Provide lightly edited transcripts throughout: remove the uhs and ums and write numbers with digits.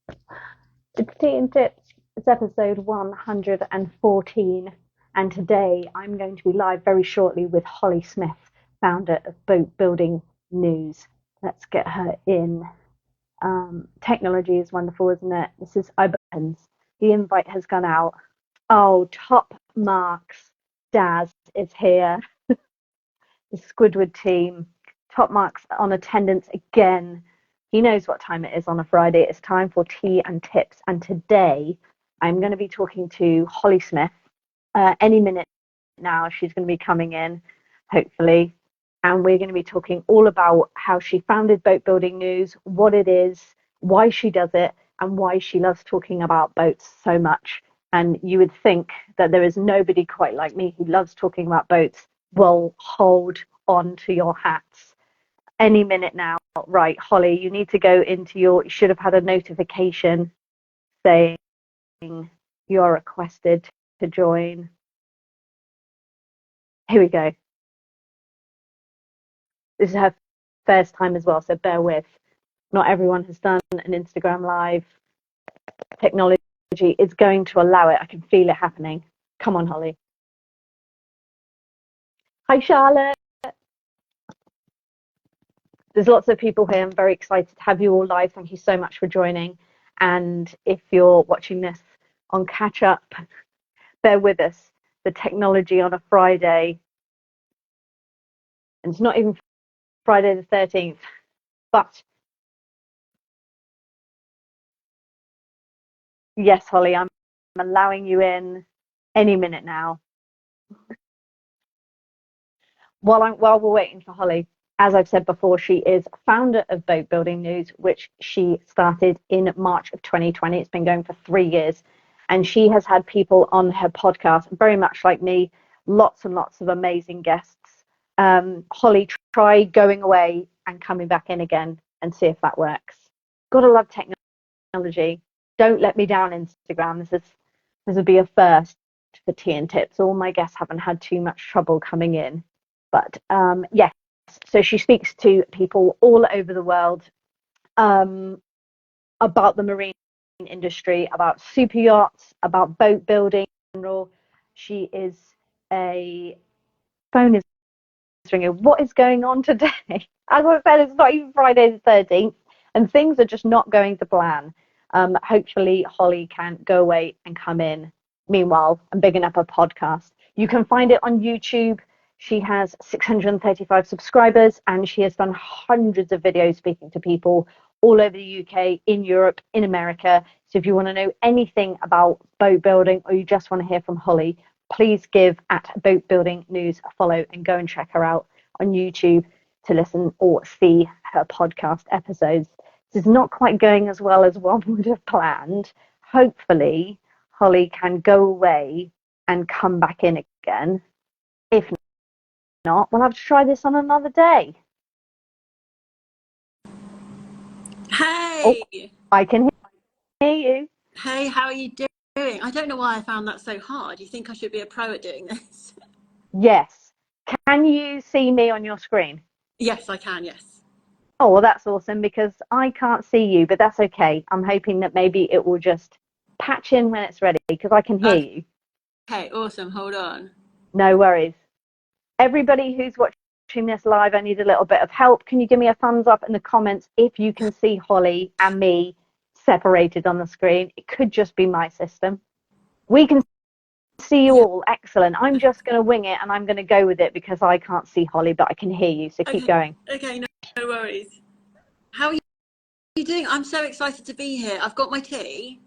It's Tea and Tips. It's episode 114, and today I'm going to be live very shortly with Hollie Smith, founder of Boatbuilding News. Let's get her in. Technology is wonderful, isn't it? This is iButtons. The invite has gone out. Oh, top marks. Daz is here. The Squidward team. Top marks on attendance again. He knows what time it is on a Friday. It's time for tea and tips. And today I'm going to be talking to Hollie Smith. Any minute now, she's going to be coming in, hopefully. And we're going to be talking all about how she founded Boatbuilding News, what it is, why she does it, and why she loves talking about boats so much. And you would think that there is nobody quite like me who loves talking about boats. Well, hold on to your hats. Any minute now. Right, Hollie, you need to go into you should have had a notification saying you're requested to join. Here we go. This is her first time as well, so bear with. Not everyone has done an Instagram live. Technology is going to allow it. I can feel it happening. Come on, Hollie. Hi, Charlotte. There's lots of people here. I'm very excited to have you all live. Thank you so much for joining. And if you're watching this on catch up, bear with us. The technology on a Friday, and it's not even Friday the 13th, but yes, Hollie, I'm allowing you in any minute now. While we're waiting for Hollie, as I've said before, she is founder of Boatbuilding News, which she started in March of 2020. It's been going for 3 years, and she has had people on her podcast, very much like me, lots and lots of amazing guests. Hollie, try going away and coming back in again and see if that works. Gotta love technology. Don't let me down, Instagram. This will be a first for tea and tips. All my guests haven't had too much trouble coming in. But yes, so she speaks to people all over the world um, about the marine industry, about super yachts, about boat building in general. She is a phone is ringing. What is going on today? As I said, it's not even Friday the 13th, and things are just not going to plan. Hopefully, Hollie can go away and come in. Meanwhile, I'm bigging up a podcast. You can find it on YouTube. She has 635 subscribers, and she has done hundreds of videos speaking to people all over the UK, in Europe, in America. So if you want to know anything about boat building, or you just want to hear from Hollie, please give at Boatbuilding News a follow and go and check her out on YouTube to listen or see her podcast episodes. This is not quite going as well as one would have planned. Hopefully, Hollie can go away and come back in again. If not, we'll have to try this on another day. Oh, Hey, I can hear you. hey, how are you doing? I don't know why I found that so hard. You think I should be a pro at doing this? Yes. Can you see me on your screen? Yes, I can, yes. Oh, well, that's awesome because I can't see you, but that's okay. I'm hoping that maybe it will just patch in when it's ready because I can hear you. Okay, awesome. Hold on. No worries. Everybody who's watching this live, I need a little bit of help. Can you give me a thumbs up in the comments if you can see Hollie and me separated on the screen? It could just be my system. We can see you Yeah, all. Excellent. I'm just going to wing it and I'm going to go with it because I can't see Hollie, but I can hear you. So keep okay, going. okay, no worries. How are you doing? I'm so excited to be here. I've got my tea.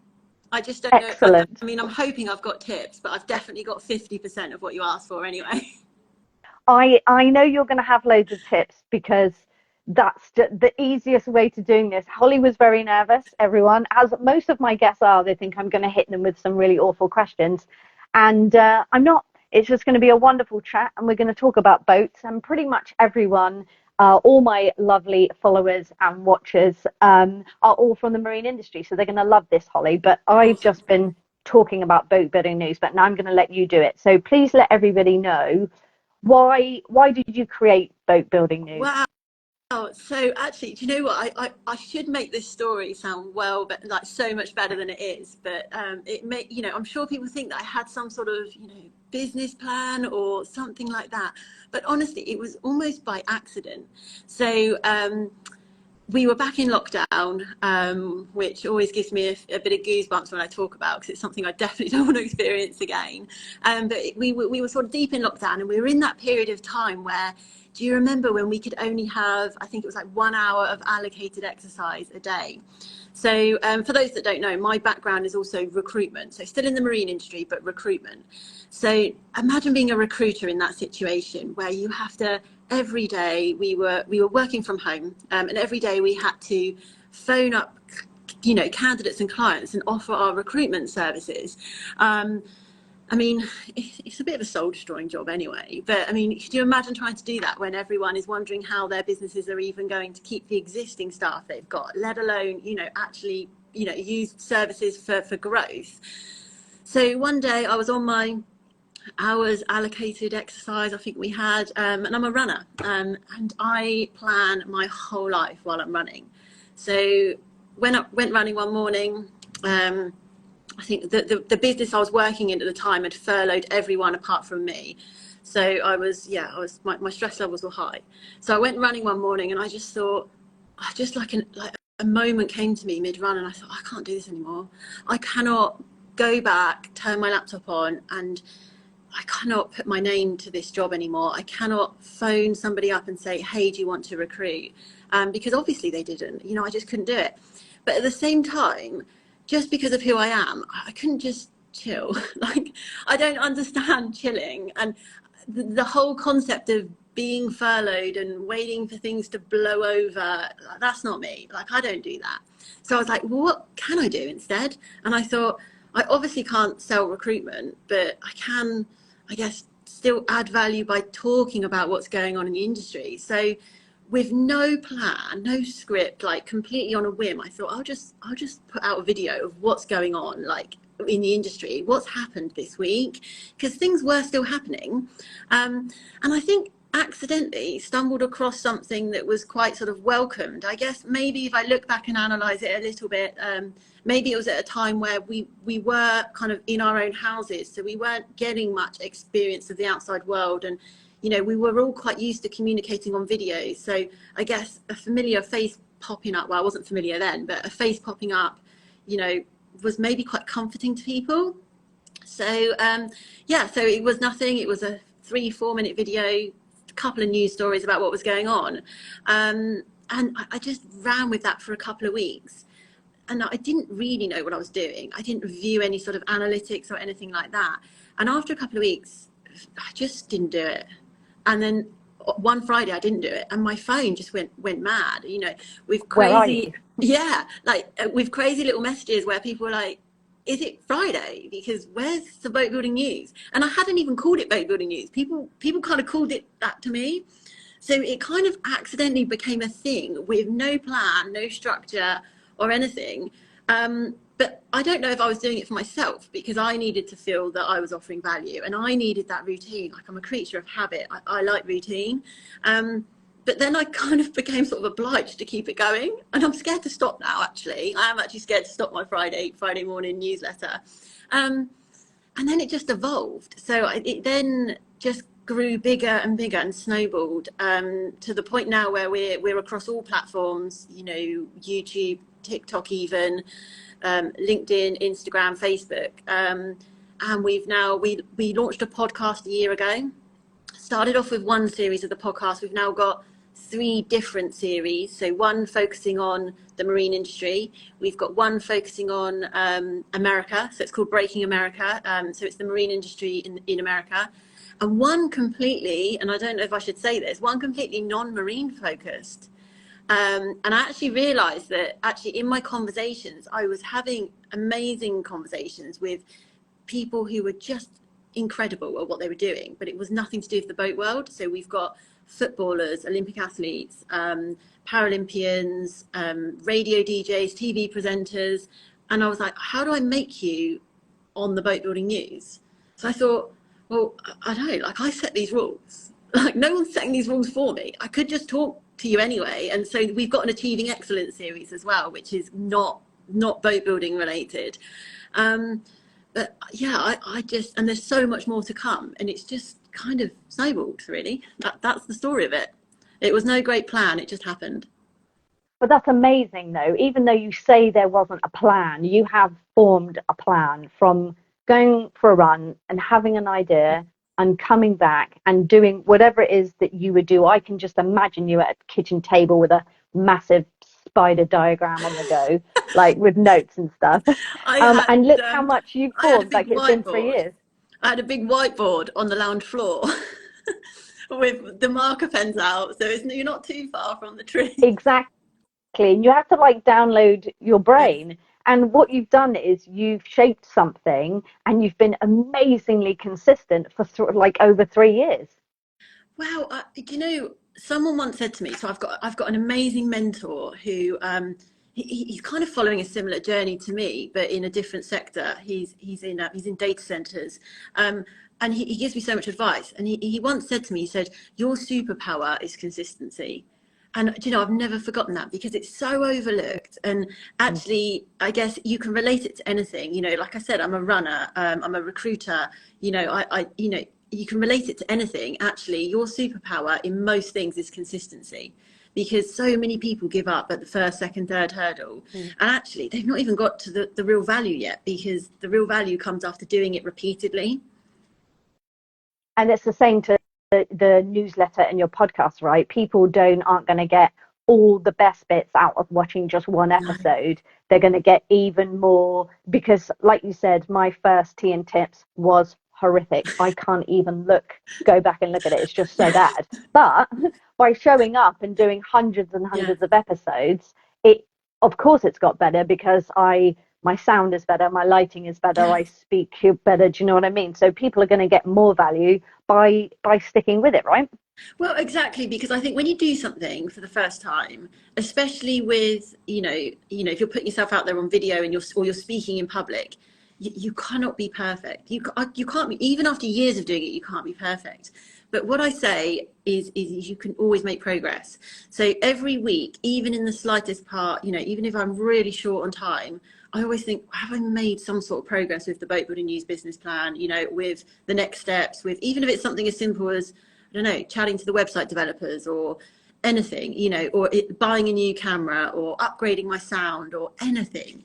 I just don't know. Excellent. I mean, I'm hoping I've got tips, but I've definitely got 50% of what you asked for anyway. I know you're going to have loads of tips because that's the easiest way to doing this. Hollie was very nervous, everyone, as most of my guests are. They think I'm going to hit them with some really awful questions. And I'm not. It's just going to be a wonderful chat. And we're going to talk about boats. And pretty much everyone, all my lovely followers and watchers are all from the marine industry. So they're going to love this, Hollie. But I've Awesome. just been talking about boat building news, but now I'm going to let you do it. So please let everybody know why did you create Boatbuilding News? Wow. So actually, do you know what? I should make this story sound but like so much better than it is. But I'm sure people think that I had some sort of, business plan or something like that. But honestly, it was almost by accident. So we were back in lockdown, which always gives me a bit of goosebumps when I talk about, because it's something I definitely don't want to experience again. But we were sort of deep in lockdown, and we were in that period of time where, do you remember when we could only have, I think it was like 1 hour of allocated exercise a day? So for those that don't know, my background is also recruitment. So still in the marine industry, but recruitment. So imagine being a recruiter in that situation where you have to, every day we were working from home, and every day we had to phone up, candidates and clients and offer our recruitment services. I mean, it's a bit of a soul-destroying job anyway, but I mean, could you imagine trying to do that when everyone is wondering how their businesses are even going to keep the existing staff they've got, let alone, actually, use services for growth? So one day I was on my hours allocated exercise, I think we had, and I'm a runner, and I plan my whole life while I'm running. So went running one morning. I think the business I was working in at the time had furloughed everyone apart from me. So my stress levels were high. So I went running one morning, and I just thought, a moment came to me mid-run, and I thought, I can't do this anymore. I cannot go back, turn my laptop on, and I cannot put my name to this job anymore. I cannot phone somebody up and say, hey, do you want to recruit? Because obviously they didn't, I just couldn't do it. But at the same time, just because of who I am, I couldn't just chill. Like, I don't understand chilling. And the whole concept of being furloughed and waiting for things to blow over, that's not me. Like, I don't do that. So I was like, well, what can I do instead? And I thought, I obviously can't sell recruitment, but I can, I guess, still add value by talking about what's going on in the industry. So with no plan, no script, like completely on a whim, I thought I'll just put out a video of what's going on, like in the industry, what's happened this week, because things were still happening. And I think accidentally stumbled across something that was quite sort of welcomed. I guess maybe if I look back and analyze it a little bit, maybe it was at a time where we were kind of in our own houses, so we weren't getting much experience of the outside world, and we were all quite used to communicating on video. So I guess a familiar face popping up, well, I wasn't familiar then, but a face popping up, was maybe quite comforting to people. So so it was nothing. It was a 3-4 minute video, a couple of news stories about what was going on, and I just ran with that for a couple of weeks. And I didn't really know what I was doing. I didn't review any sort of analytics or anything like that. And after a couple of weeks, I just didn't do it. And then one Friday I didn't do it, and my phone just went mad, with crazy, with crazy little messages where people were like, is it Friday? Because where's the boatbuilding news? And I hadn't even called it boatbuilding news. People kind of called it that to me. So it kind of accidentally became a thing with no plan, no structure or anything. But I don't know if I was doing it for myself, because I needed to feel that I was offering value, and I needed that routine. Like, I'm a creature of habit. I like routine. But then I kind of became sort of obliged to keep it going. And I'm scared to stop now, actually. I am actually scared to stop my Friday morning newsletter. And then it just evolved. So it then just grew bigger and bigger and snowballed, to the point now where we're across all platforms, YouTube, TikTok even, LinkedIn, Instagram, Facebook. And we launched a podcast a year ago. Started off with one series of the podcast. We've now got 3 different series. So one focusing on the marine industry. We've got one focusing on America. So it's called Breaking America. So it's the marine industry in America. And one completely, and I don't know if I should say this, one completely non-marine focused. And I actually realized that in my conversations, I was having amazing conversations with people who were just incredible at what they were doing, but it was nothing to do with the boat world. So we've got footballers, Olympic athletes, Paralympians, radio DJs, TV presenters. And I was like, how do I make you on the boatbuilding news? So I thought, well, I don't know, like, I set these rules. Like, no one's setting these rules for me. I could just talk to you anyway. And so we've got an Achieving Excellence series as well, which is not boat building related. But yeah, I just, and there's so much more to come, and it's just kind of snowballed, really. That's the story of it. It was no great plan, it just happened. But that's amazing, though. Even though you say there wasn't a plan, you have formed a plan from going for a run and having an idea and coming back and doing whatever it is that you would do. I can just imagine you at a kitchen table with a massive spider diagram on the go, like with notes and stuff. I had And look how much you've I had a formed. big Like it's been three whiteboard. years. I had a big whiteboard on the lounge floor with the marker pens out, so you're not too far from the tree. Exactly. And you have to like download your brain. And what you've done is you've shaped something and you've been amazingly consistent for like over 3 years. Well, someone once said to me, so I've got an amazing mentor who he's kind of following a similar journey to me, but in a different sector. He's in data centers, and he gives me so much advice. And he once said to me, he said, "Your superpower is consistency." And I've never forgotten that, because it's so overlooked. And actually, I guess you can relate it to anything. Like I said, I'm a runner, I'm a recruiter. You can relate it to anything. Actually, your superpower in most things is consistency, because so many people give up at the first, second, third hurdle. And actually, they've not even got to the real value yet, because the real value comes after doing it repeatedly. And it's the same to the newsletter and your podcast, right? People aren't going to get all the best bits out of watching just one episode. They're going to get even more, because like you said, my first tea and tips was horrific. I can't even go back and look at it. It's just so bad. But by showing up and doing hundreds and hundreds of episodes, of course it's got better, because my sound is better, my lighting is better, I speak better. Do you know what I mean? So people are going to get more value by sticking with it, right? Well, exactly, because I think when you do something for the first time, especially with, if you're putting yourself out there on video and you're speaking in public, you cannot be perfect. You can't be, even after years of doing it, you can't be perfect. But what I say is you can always make progress. So every week, even in the slightest part, even if I'm really short on time, I always think, have I made some sort of progress with the Boatbuilding News business plan, with the next steps, even if it's something as simple as, I don't know, chatting to the website developers or anything, or buying a new camera or upgrading my sound or anything,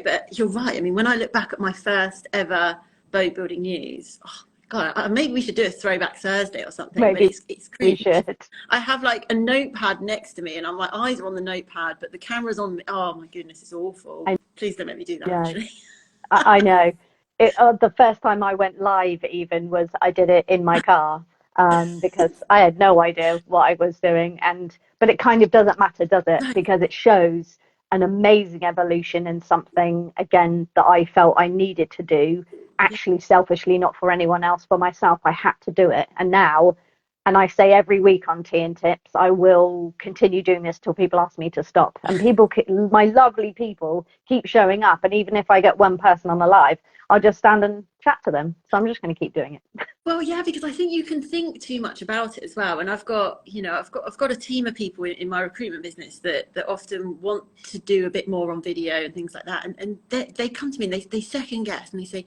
but you're right. I mean, when I look back at my first ever Boatbuilding News, oh God, maybe we should do a throwback Thursday or something. Maybe but it's we crazy. should. I have like a notepad next to me, and my eyes are on the notepad, but the camera's on me. Oh my goodness, it's awful. Please don't let me do that, actually. I know. The first time I went live even was I did it in my car, because I had no idea what I was doing. But it kind of doesn't matter, does it? Because it shows an amazing evolution in something, again, that I felt I needed to do, actually selfishly, not for anyone else, for myself. I had to do it. And now, and I say every week on Tea and Tips, I will continue doing this till people ask me to stop. And my lovely people, keep showing up. And even if I get one person on the live, I'll just stand and chat to them. So I'm just going to keep doing it. Well, yeah, because I think you can think too much about it as well. And I've got a team of people in my recruitment business that often want to do a bit more on video and things like that. And they come to me and they second guess, and they say,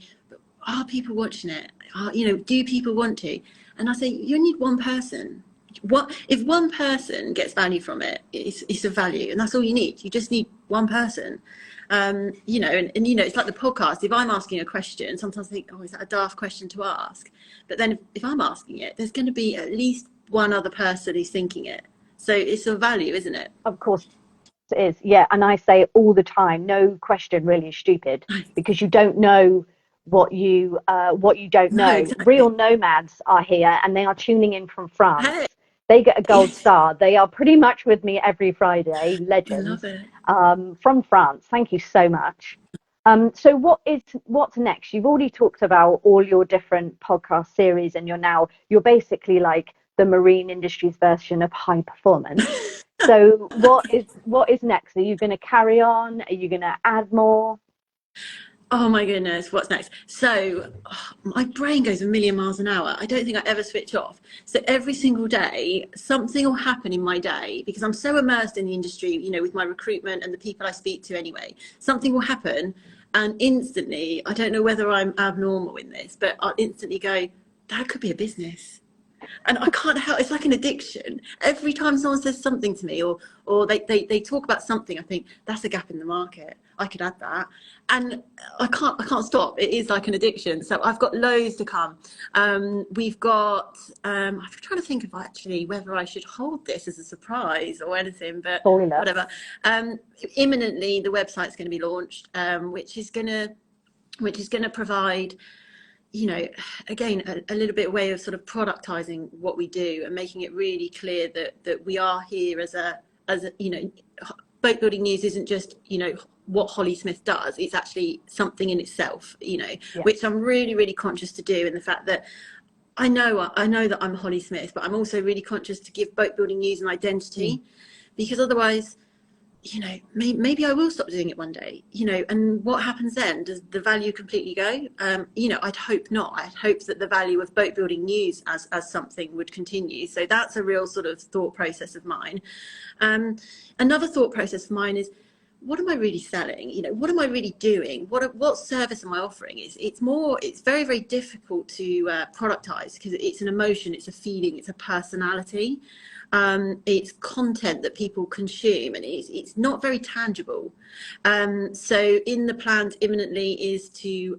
are people watching it? Do people want to? And I say, you need one person. If one person gets value from it, it's a value, and that's all you need. You just need one person. And it's like the podcast. If I'm asking a question, sometimes I think, oh, is that a daft question to ask? But then if I'm asking it, there's going to be at least one other person who's thinking it. So it's a value, isn't it? Of course it is. Yeah. And I say all the time, no question really is stupid, because you don't know what you don't know. No, exactly. Real nomads are here, and they are tuning in from France. Hey. They get a gold star. They are pretty much with me every Friday. Legends. I love it. From France. Thank you so much. So what's next? You've already talked about all your different podcast series, and you're basically like the marine industry's version of high performance. So what is next? Are you going to carry on? Are you going to add more? Oh my goodness, what's next? So, my brain goes a million miles an hour. I don't think I ever switch off. So every single day, something will happen in my day because I'm so immersed in the industry, with my recruitment and the people I speak to anyway. Something will happen, and instantly, I don't know whether I'm abnormal in this, but I'll instantly go, that could be a business. And I can't help, it's like an addiction. Every time someone says something to me, or they talk about something, I think that's a gap in the market, I could add that. And I can't stop. It is like an addiction. So I've got loads to come. We've got I'm trying to think of actually whether I should hold this as a surprise or anything, but Spoiler. whatever. Imminently the website's going to be launched, which is going to provide, again, a little bit way of sort of productizing what we do and making it really clear that we are here as a, boat building news isn't just, what Hollie Smith does. It's actually something in itself, Yeah. which I'm really, really conscious to do. And the fact that I know that I'm Hollie Smith, but I'm also really conscious to give boat building news an identity, because otherwise, maybe I will stop doing it one day, and what happens then? Does the value completely go? I'd hope not. I'd hope that the value of boat building news as something would continue. So that's a real sort of thought process of mine. Another thought process of mine is, what am I really selling? What am I really doing? What service am I offering? It's very, very difficult to productize because it's an emotion, it's a feeling, it's a personality. It's content that people consume, and it's not very tangible. So in the plans imminently is to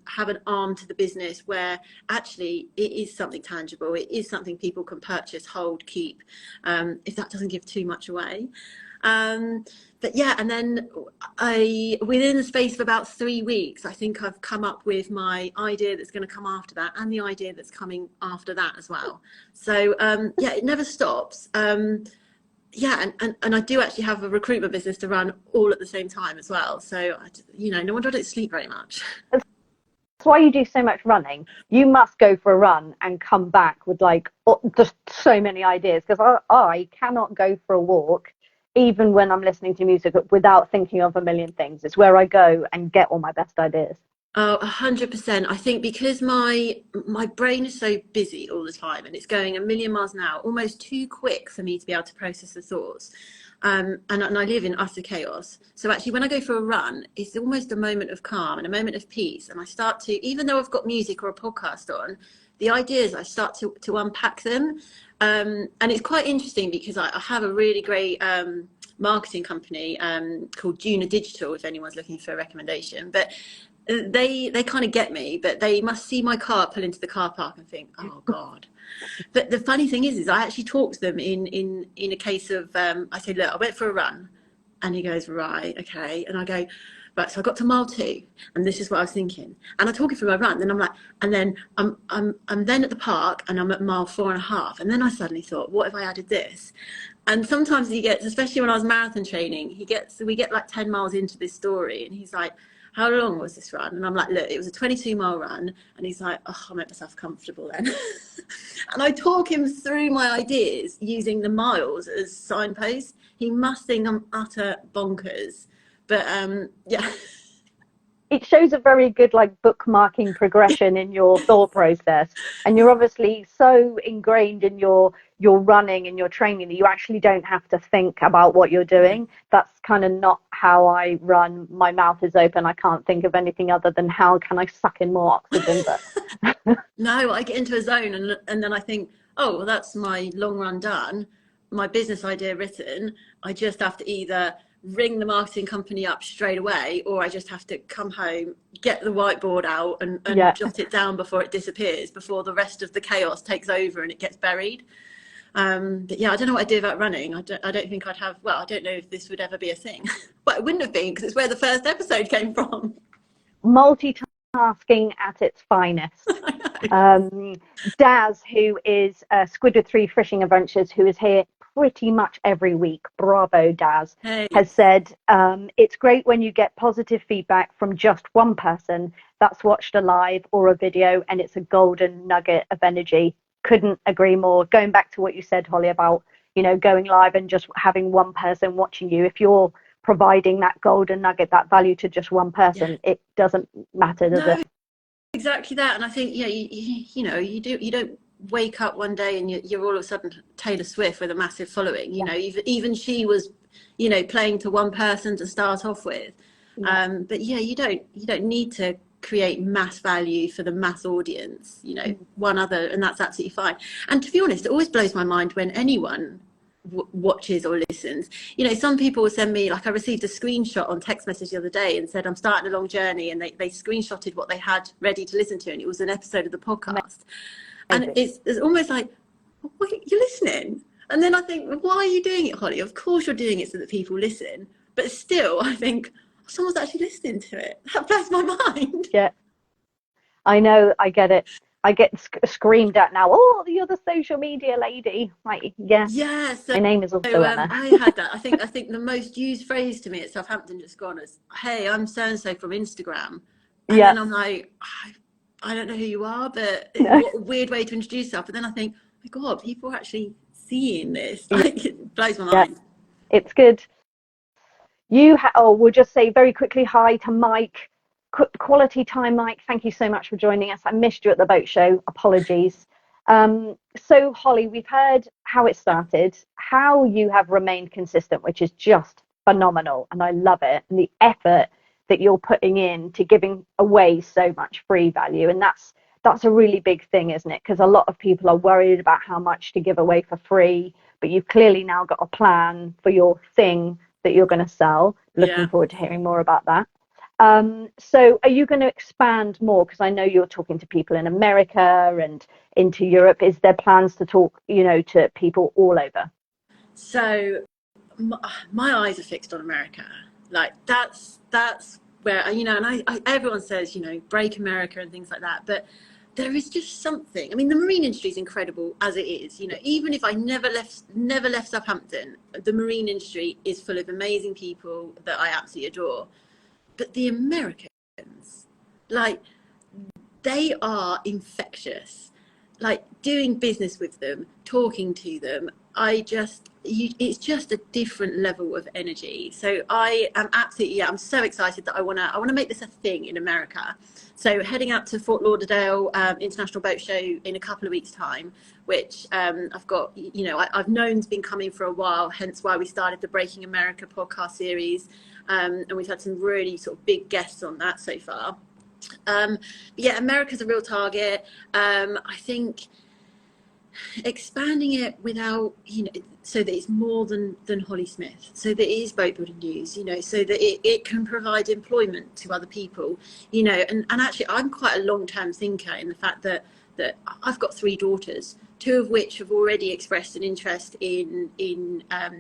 have an arm to the business where actually it is something tangible. It is something people can purchase, hold, keep, if that doesn't give too much away. But yeah, and then within the space of about 3 weeks, I think I've come up with my idea that's going to come after that, and the idea that's coming after that as well. So yeah, it never stops. Yeah, and I do actually have a recruitment business to run all at the same time as well. So no wonder I don't sleep very much. That's why you do so much running. You must go for a run and come back with like just so many ideas, because I cannot go for a walk even when I'm listening to music without thinking of a million things. It's where I go and get all my best ideas. Oh, 100%. I think because my brain is so busy all the time and it's going a million miles an hour, almost too quick for me to be able to process the thoughts. And I live in utter chaos. So actually, when I go for a run, it's almost a moment of calm and a moment of peace. And I start to, even though I've got music or a podcast on, the ideas, I start to unpack them. And it's quite interesting because I have a really great marketing company called Juna Digital, if anyone's looking for a recommendation. But they kind of get me, but they must see my car pull into the car park and think, oh God. But the funny thing is I actually talk to them in a case of, I say, look, I went for a run. And he goes, right, okay. And I go, right, so I got to mile 2 and this is what I was thinking. And I talk it through my run, then I'm like, and then I'm then at the park and I'm at mile 4.5. And then I suddenly thought, what if I added this? And sometimes he gets, especially when I was marathon training, we get like 10 miles into this story and he's like, how long was this run? And I'm like, look, it was a 22-mile run. And he's like, oh, I made myself comfortable then. And I talk him through my ideas using the miles as signposts. He must think I'm utter bonkers. But yeah. It shows a very good like bookmarking progression in your thought process, and you're obviously so ingrained in your running and your training that you actually don't have to think about what you're doing. That's kind of not how I run. My mouth is open, I can't think of anything other than how can I suck in more oxygen. But No, I get into a zone and then I think, oh well, that's my long run done, my business idea written. I just have to either ring the marketing company up straight away, or I just have to come home, get the whiteboard out and yeah, jot it down before it disappears, before the rest of the chaos takes over and it gets buried. But yeah, I don't know what I'd do about running. I don't think I'd have, well, I don't know if this would ever be a thing. But it wouldn't have been because it's where the first episode came from. multitasking at its finest. Daz, who is Squidward 3 Fishing Adventures, who is here pretty much every week, bravo Daz, Hey. has said, it's great when you get positive feedback from just one person that's watched a live or a video, and it's a golden nugget of energy. Couldn't agree more. Going back to what you said, Holly, about going live and just having one person watching you. If you're providing that golden nugget, that value to just one person, it doesn't matter, does it? Exactly that. And I think, you don't wake up one day and you're all of a sudden Taylor Swift with a massive following. Even she was, playing to one person to start off with. But you don't need to create mass value for the mass audience, one other, and that's absolutely fine. And to be honest, it always blows my mind when anyone watches or listens. Some people will send me, like, I received a screenshot on text message the other day and said, I'm starting a long journey, and they screenshotted what they had ready to listen to, and it was an episode of the podcast. And it's almost like, what, you're listening? And then I think, well, why are you doing it, Holly? Of course you're doing it so that people listen, but still I think, someone's actually listening to it. That blows my mind. Yeah, I know, I get it. I get screamed at now. Oh, the other social media lady. Like, Yeah. So, my name is also Emma. I had that. I think the most used phrase to me at Southampton just gone is, "Hey, I'm so and so from Instagram," and then I'm like, I don't know who you are, but what a weird way to introduce yourself. But then I think, oh my God, people are actually seeing this. Like, it blows my mind. It's good. We'll just say very quickly hi to Mike. Quality time, Mike. Thank you so much for joining us. I missed you at the boat show. Apologies. So, Holly, we've heard how it started, how you have remained consistent, which is just phenomenal, and I love it, and the effort that you're putting in to giving away so much free value. And that's a really big thing, isn't it? Because a lot of people are worried about how much to give away for free, but you've clearly now got a plan for your thing that you're going to sell. Looking forward to hearing more about that. So are you going to expand more? Because I know you're talking to people in America and into Europe. Is there plans to talk, to people all over? So my eyes are fixed on America. Like, that's where, and everyone says, break America and things like that. But there is just something. I mean, the marine industry is incredible as it is. Even if I never left Southampton, the marine industry is full of amazing people that I absolutely adore. But the Americans, like, they are infectious. Like, doing business with them, talking to them, it's just a different level of energy. So I am absolutely, I'm so excited that I wanna make this a thing in America. So heading out to Fort Lauderdale International Boat Show in a couple of weeks' time, which I've got, I've known's been coming for a while, hence why we started the Breaking America podcast series. And we've had some really sort of big guests on that so far. America's a real target. I think expanding it without, so that it's more than Hollie Smith, so that it is Boatbuilding News, so that it can provide employment to other people, and actually I'm quite a long-term thinker in the fact that I've got 3 daughters, 2 of which have already expressed an interest in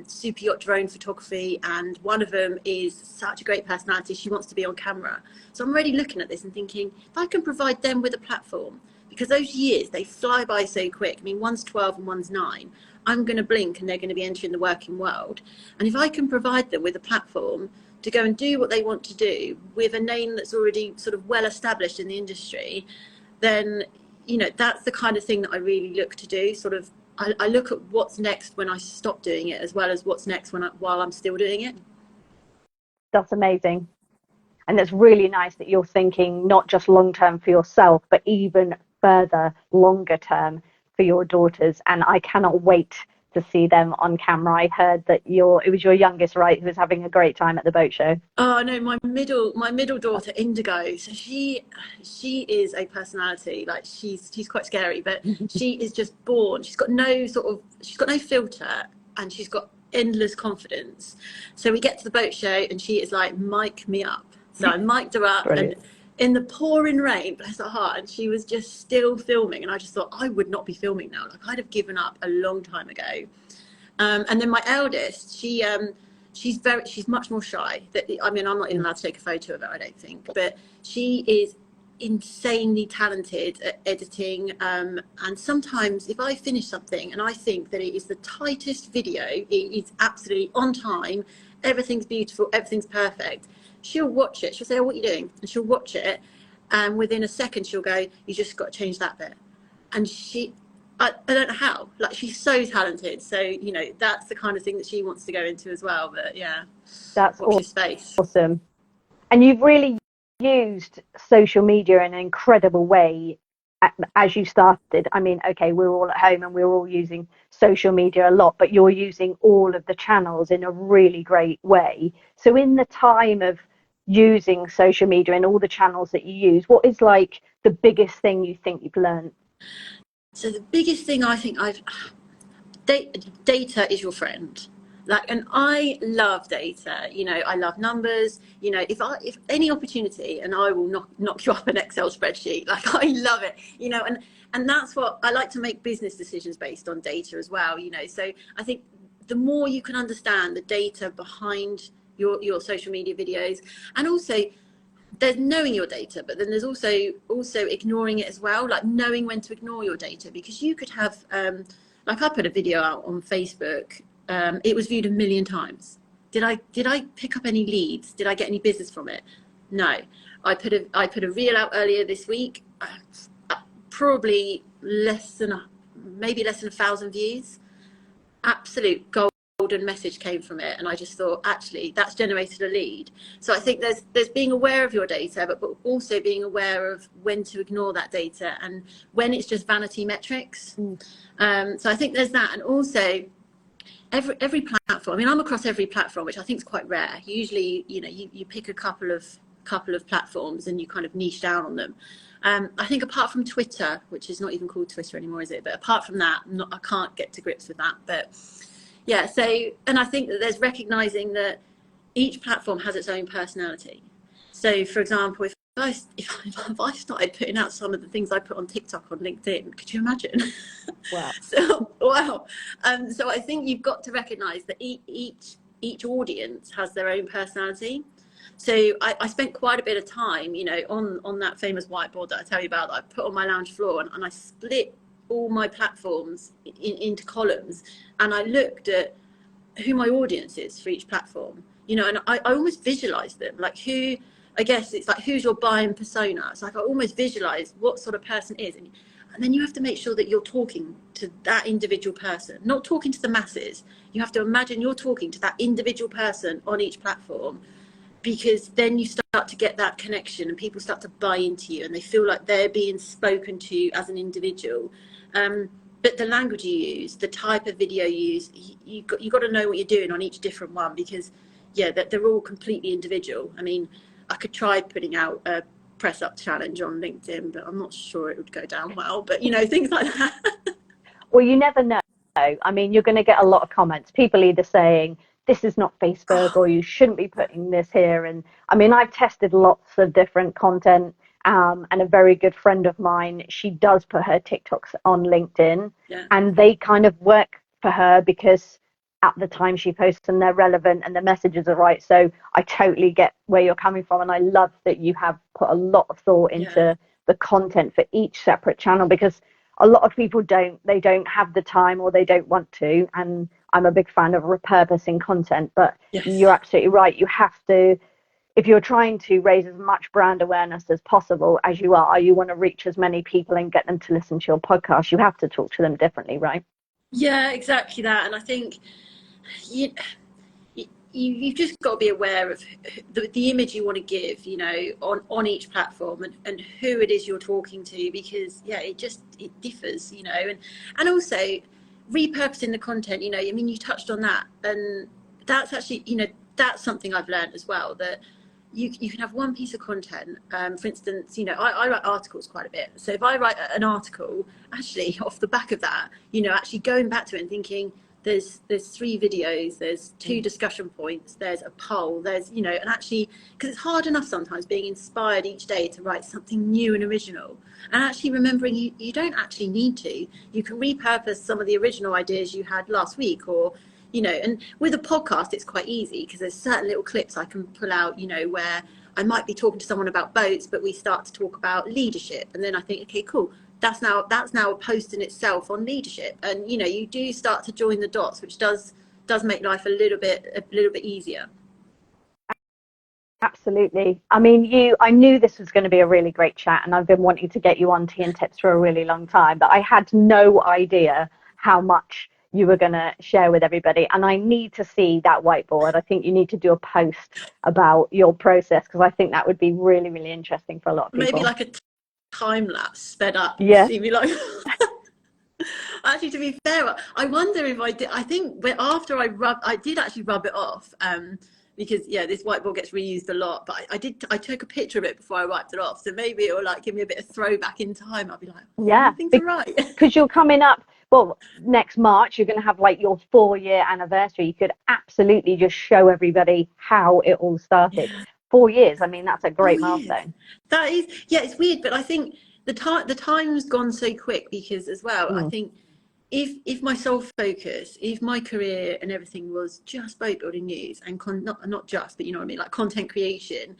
super yacht drone photography, and one of them is such a great personality, she wants to be on camera. So I'm already looking at this and thinking, if I can provide them with a platform, because those years, they fly by so quick. I mean, one's 12 and one's 9. I'm going to blink and they're going to be entering the working world. And if I can provide them with a platform to go and do what they want to do with a name that's already sort of well established in the industry, then, that's the kind of thing that I really look to do. Sort of, I look at what's next when I stop doing it, as well as what's next while I'm still doing it. That's amazing. And it's really nice that you're thinking not just long term for yourself, but even further, longer term for your daughters. And I cannot wait to see them on camera. I heard that it was your youngest, right, who was having a great time at the boat show. Oh no, my middle daughter, Indigo. So she is a personality. Like, she's quite scary, but she is just born. She's got no filter, and she's got endless confidence. So we get to the boat show and she is like, mic me up. So I mic'd her up. Brilliant. And in the pouring rain, bless her heart, and she was just still filming, and I just thought, I would not be filming now. Like, I'd have given up a long time ago. And then my eldest, she's much more shy. I mean, I'm not even allowed to take a photo of her, I don't think, but she is insanely talented at editing, and sometimes if I finish something and I think that it is the tightest video, it is absolutely on time, everything's beautiful, everything's perfect, she'll watch it, she'll say, oh, what are you doing? And she'll watch it, and within a second she'll go, you just got to change that bit. And I don't know how. Like, she's so talented. So, you know, that's the kind of thing that she wants to go into as well. But yeah, That's watch this space. awesome. And you've really used social media in an incredible way as you started. I mean, okay, we're all at home and we're all using social media a lot, but you're using all of the channels in a really great way. So, in the time of using social media and all the channels that you use, what is like the biggest thing you think you've learned? So the biggest thing I think I've data is your friend. Like, and I love data. You know, I love numbers. You know, if any opportunity, and I will knock you up an Excel spreadsheet. Like, I love it. You know, and that's what I like to make business decisions based on data as well. You know, so I think the more you can understand the data behind your social media videos, and also there's knowing your data, but then there's also ignoring it as well, like knowing when to ignore your data, because you could have like, I put a video out on Facebook, it was viewed 1 million times. Did I pick up any leads? Did I get any business from it? No. I put a reel out earlier this week, probably maybe less than 1,000 views. Absolute golden message came from it, and I just thought, actually, that's generated a lead. So I think there's being aware of your data, but also being aware of when to ignore that data and when it's just vanity metrics. So I think there's that. And also, every platform, I mean, I'm across every platform, which I think is quite rare. Usually, you know, you pick a couple of platforms and you kind of niche down on them. I think apart from Twitter, which is not even called Twitter anymore, is it? But apart from that, I can't get to grips with that. But yeah, so, and I think that there's recognizing that each platform has its own personality. So, for example, if I started putting out some of the things I put on TikTok, on LinkedIn, could you imagine? Wow. So, wow. So I think you've got to recognize that each audience has their own personality. So I spent quite a bit of time, you know, on that famous whiteboard that I tell you about, that I put on my lounge floor, and I split all my platforms into columns, and I looked at who my audience is for each platform, you know, and I almost visualize them, like who, I guess it's like, who's your buying persona. It's like I almost visualize what sort of person is, and then you have to make sure that you're talking to that individual person, not talking to the masses. You have to imagine you're talking to that individual person on each platform, because then you start to get that connection and people start to buy into you and they feel like they're being spoken to as an individual. But the language you use, the type of video you use, you've got to know what you're doing on each different one, because yeah, they're all completely individual. I mean, I could try putting out a press up challenge on LinkedIn, but I'm not sure it would go down well. But you know, things like that. Well, you never know. I mean, you're going to get a lot of comments. People either saying, this is not Facebook, Oh, or you shouldn't be putting this here. And I mean, I've tested lots of different content. And a very good friend of mine, she does put her TikToks on LinkedIn, yeah, and they kind of work for her because at the time she posts them, they're relevant and the messages are right. So I totally get where you're coming from. And I love that you have put a lot of thought yeah, into the content for each separate channel, because a lot of people don't have the time, or they don't want to. And I'm a big fan of repurposing content, but yes. you're absolutely right. You have to, if you're trying to raise as much brand awareness as possible, as you want to reach as many people and get them to listen to your podcast, you have to talk to them differently, right? Yeah, exactly that. And I think you, you've just got to be aware of the image you want to give, you know, on each platform, and who it is you're talking to, because yeah, it differs, you know. And also repurposing the content, you know, I mean, you touched on that, and that's actually, you know, that's something I've learned as well, that you can have one piece of content, for instance, you know, I write articles quite a bit. So if I write an article, actually off the back of that, you know, actually going back to it and thinking, there's 3 videos, there's 2 discussion points, there's a poll, there's, you know, and actually, because it's hard enough sometimes being inspired each day to write something new and original, and actually remembering you don't actually need to. You can repurpose some of the original ideas you had last week, or, you know, and with a podcast, it's quite easy because there's certain little clips I can pull out, you know, where I might be talking to someone about boats, but we start to talk about leadership. And then I think, okay, cool. That's now a post in itself on leadership. And, you know, you do start to join the dots, which does make life a little bit easier. Absolutely. I mean, I knew this was going to be a really great chat, and I've been wanting to get you on Tea and Tips for a really long time, but I had no idea how much you were going to share with everybody. And I need to see that whiteboard. I think you need to do a post about your process, because I think that would be really, really interesting for a lot of Maybe people. like a time lapse sped up. Yeah. See me like. Actually, to be fair, I wonder if I did. I think after I did actually rub it off. Because yeah, this whiteboard gets reused a lot. But I took a picture of it before I wiped it off. So maybe it will like give me a bit of throwback in time. I'll be like, oh, Yeah. anything to write. Because you're coming up, well, next March, you're going to have like your 4-year anniversary. You could absolutely just show everybody how it all started. Yeah. 4 years, I mean, that's a great 4 years. milestone. That is, yeah, it's weird, but I think the time's gone so quick because as well, I Mm. think if my sole focus, if my career and everything was just boat building news and not just, but you know what I mean, like content creation,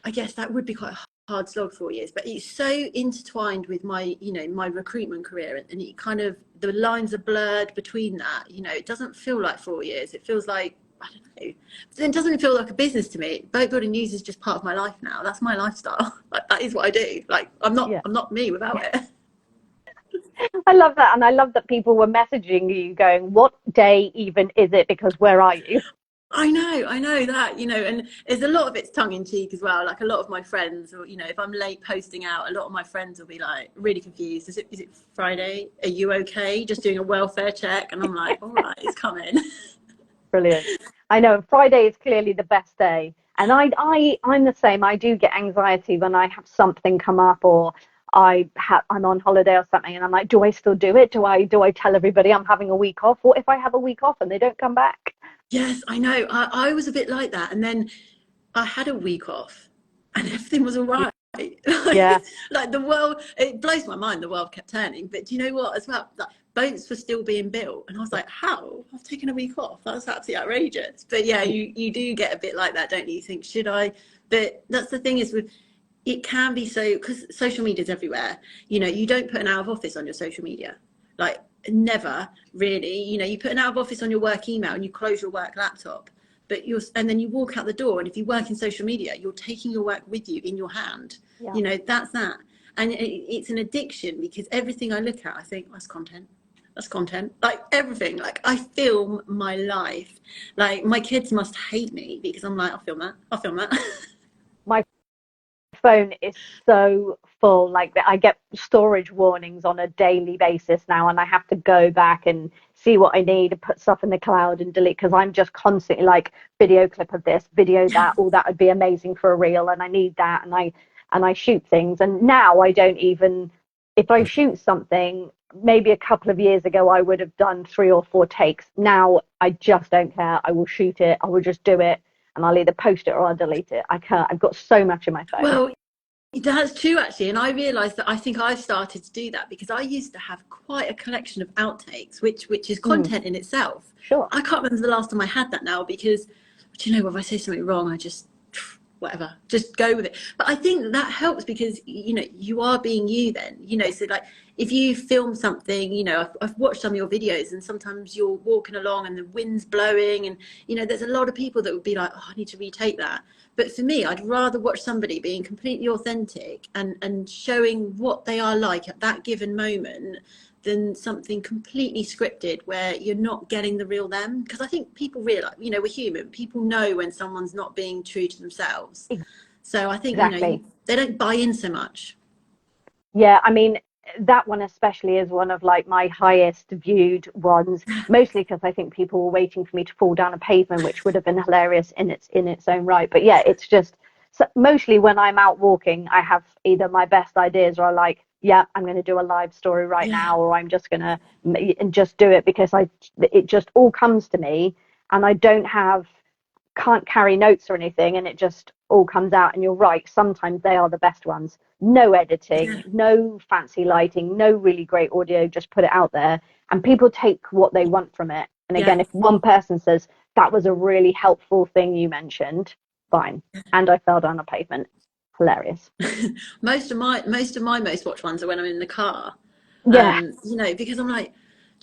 I guess that would be quite a hard slog 4 years. But it's so intertwined with my, you know, my recruitment career, and it kind of the lines are blurred between that. You know, it doesn't feel like 4 years. It feels like I don't know. It doesn't feel like a business to me. Boat building news is just part of my life now. That's my lifestyle. Like that is what I do. Like Yeah. I'm not me without it. I love that. And I love that people were messaging you going, what day even is it? Because where are you? I know that, you know, and there's a lot of it's tongue in cheek as well. Like a lot of my friends, or, you know, if I'm late posting out, a lot of my friends will be like really confused. Is it Friday? Are you okay? Just doing a welfare check. And I'm like, all right, it's coming. Brilliant. I know Friday is clearly the best day. And I'm the same. I do get anxiety when I have something come up, or I'm on holiday or something, and I'm like, do I still do it? Do I tell everybody I'm having a week off? What if I have a week off and they don't come back? Yes, I know. I was a bit like that. And then I had a week off and everything was all right. Yeah. Like the world, it blows my mind the world kept turning. But do you know what as well? Like boats were still being built. And I was like, how? I've taken a week off. That's absolutely outrageous. But yeah, you do get a bit like that, don't you? You think, should I? But that's the thing is with it can be so because social media is everywhere. You know, you don't put an out of office on your social media. Like never really. You know, you put an out of office on your work email and you close your work laptop. But and then you walk out the door, and if you work in social media, you're taking your work with you in your hand. Yeah. You know, that's that. And it's an addiction because everything I look at, I think that's content. That's content. Like everything. Like I film my life. Like my kids must hate me because I'm like, I'll film that. I'll film that. My phone is so full. Like I get storage warnings on a daily basis now, and I have to go back and see what I need and put stuff in the cloud and delete, because I'm just constantly like, video clip of this, video that, oh, that would be amazing for a reel, and I need that, and I shoot things. And now I don't even, if I shoot something, maybe a couple of years ago I would have done 3 or 4 takes. Now I just don't care. I will shoot it. I will just do it, and I'll either post it or I'll delete it. I can't. I've got so much in my phone. Well, that's true, actually. And I realized that I think I've started to do that because I used to have quite a collection of outtakes, which is content in itself. Sure. I can't remember the last time I had that now because, do you know, if I say something wrong, I just, whatever, just go with it. But I think that helps because, you know, you are being you then, you know, so like if you film something, you know, I've watched some of your videos and sometimes you're walking along and the wind's blowing and, you know, there's a lot of people that would be like, oh, I need to retake that. But for me, I'd rather watch somebody being completely authentic and showing what they are like at that given moment than something completely scripted where you're not getting the real them. Because I think people realize, you know, we're human. People know when someone's not being true to themselves. So I think, Exactly. you know, they don't buy in so much. Yeah, I mean, that one especially is one of like my highest viewed ones, mostly because I think people were waiting for me to fall down a pavement, which would have been hilarious in its own right. But yeah, it's just mostly when I'm out walking, I have either my best ideas or I like, yeah, I'm going to do a live story right Yeah. now, or I'm just going to and just do it because it just all comes to me, and I can't carry notes or anything, and it just all comes out. And you're right, sometimes they are the best ones. No editing, no fancy lighting, no really great audio, just put it out there and people take what they want from it. And again, if one person says that was a really helpful thing you mentioned, fine. And I fell down a pavement. Hilarious. Most of my most watched ones are when I'm in the car. Yeah. You know, because I'm like,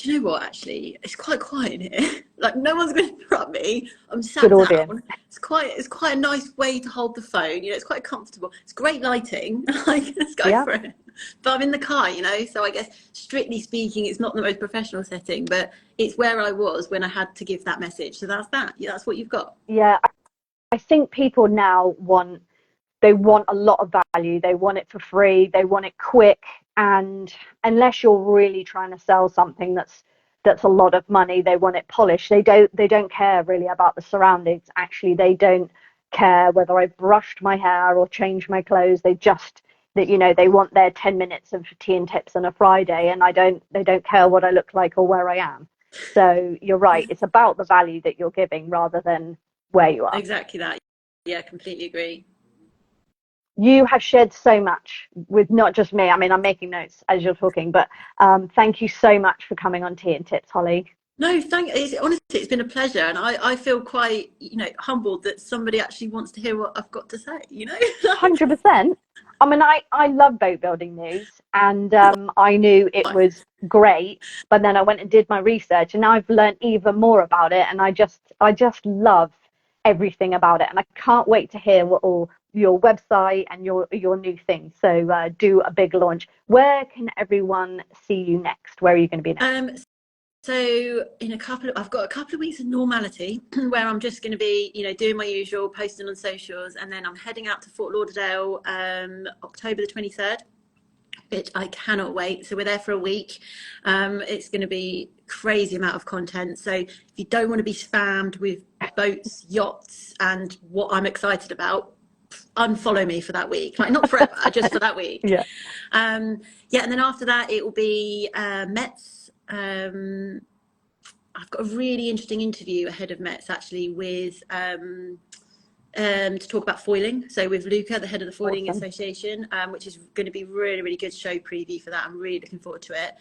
do you know what, actually? It's quite quiet in here. Like, no one's going to interrupt me. I'm sat Good audience. down. It's quite a nice way to hold the phone. You know, it's quite comfortable. It's great lighting. Like, let's go for it. But I'm in the car, you know, so I guess strictly speaking, it's not the most professional setting, but it's where I was when I had to give that message. So that's that. Yeah, that's what you've got. Yeah, I think people now want a lot of value. They want it for free. They want it quick. And unless you're really trying to sell something that's a lot of money, they want it polished. They don't care really about the surroundings. Actually, they don't care whether I brushed my hair or changed my clothes. They just they want their 10 minutes of tea and tips on a Friday, and they don't care what I look like or where I am. So you're right. It's about the value that you're giving rather than where you are. Exactly that. Yeah, completely agree. You have shared so much with not just me. I mean, I'm making notes as you're talking, but thank you so much for coming on Tea and Tips, Hollie. No, honestly, it's been a pleasure, and I feel quite, humbled that somebody actually wants to hear what I've got to say. 100%. I mean, I love boat building news, and I knew it was great, but then I went and did my research, and now I've learned even more about it, and I just love everything about it, and I can't wait to hear what all your website and your new thing. So do a big launch. Where can everyone see you next? Where are you going to be next? So I've got a couple of weeks of normality where I'm just going to be, doing my usual, posting on socials, and then I'm heading out to Fort Lauderdale, October the 23rd, which I cannot wait. So we're there for a week. It's going to be crazy amount of content. So if you don't want to be spammed with boats, yachts, and what I'm excited about, unfollow me for that week. Like, not forever, just for that week. Yeah. And then after that, it will be Mets. I've got a really interesting interview ahead of Mets, actually, with to talk about foiling. So with Luca, the head of the Foiling Association, which is going to be really, really good show preview for that. I'm really looking forward to it.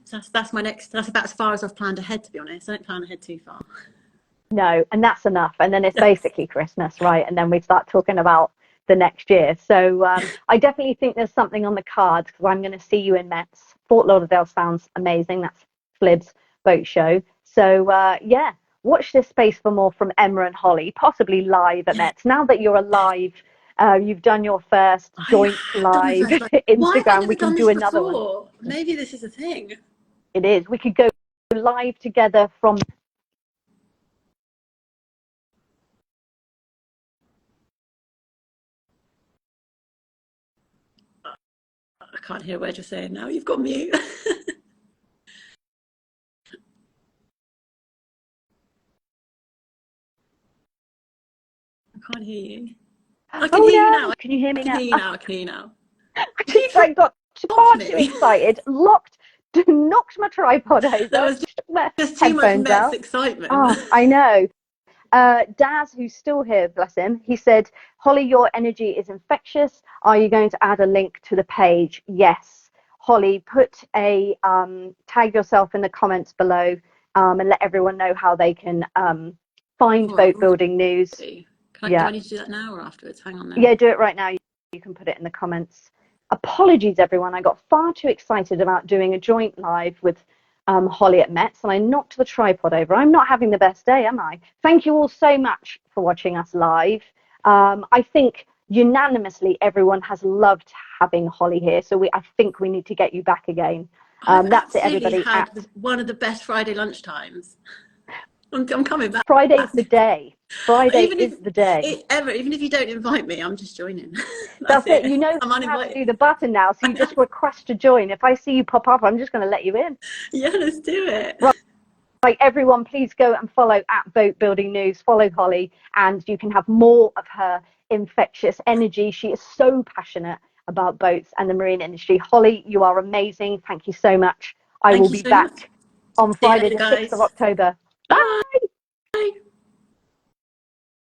So that's my next. That's about as far as I've planned ahead, to be honest. I don't plan ahead too far. No, and that's enough. And then it's basically Christmas, right? And then we start talking about the next year. So I definitely think there's something on the cards, because I'm going to see you in Mets. Fort Lauderdale sounds amazing. That's Flib's boat show. So watch this space for more from Emma and Hollie, possibly live at Mets. Now that you're alive, you've done your first joint live Instagram. We can do another one. Maybe this is a thing. It is. We could go live together from. I can't hear a word you're saying now. You've got mute. I can't hear you. I can hear you now. Can you hear me now? I can hear you now. I got far too excited, knocked my tripod over. There was just too much Mets excitement. Oh, I know. Daz, who's still here, bless him, he said, Hollie, your energy is infectious. Are you going to add a link to the page? Yes. Hollie, put a tag yourself in the comments below and let everyone know how they can find boat building news. Do I need to do that now or afterwards? Hang on now. Yeah, do it right now. You can put it in the comments. Apologies, everyone. I got far too excited about doing a joint live with Hollie at Mets, and I knocked the tripod over. I'm not having the best day, am I? Thank you all so much for watching us live. I think unanimously everyone has loved having Hollie here, so I think we need to get you back again. That's it, everybody. Had one of the best Friday lunchtimes. I'm coming back. Friday's the day. Friday is the day. Even if you don't invite me, I'm just joining. That's it. You know how to do the button now, so you just request to join. If I see you pop up, I'm just going to let you in. Yeah, let's do it. Right, everyone, please go and follow at Boat Building News. Follow Hollie, and you can have more of her infectious energy. She is so passionate about boats and the marine industry. Hollie, you are amazing. Thank you so much. I will be back on Friday, the 6th of October. Bye.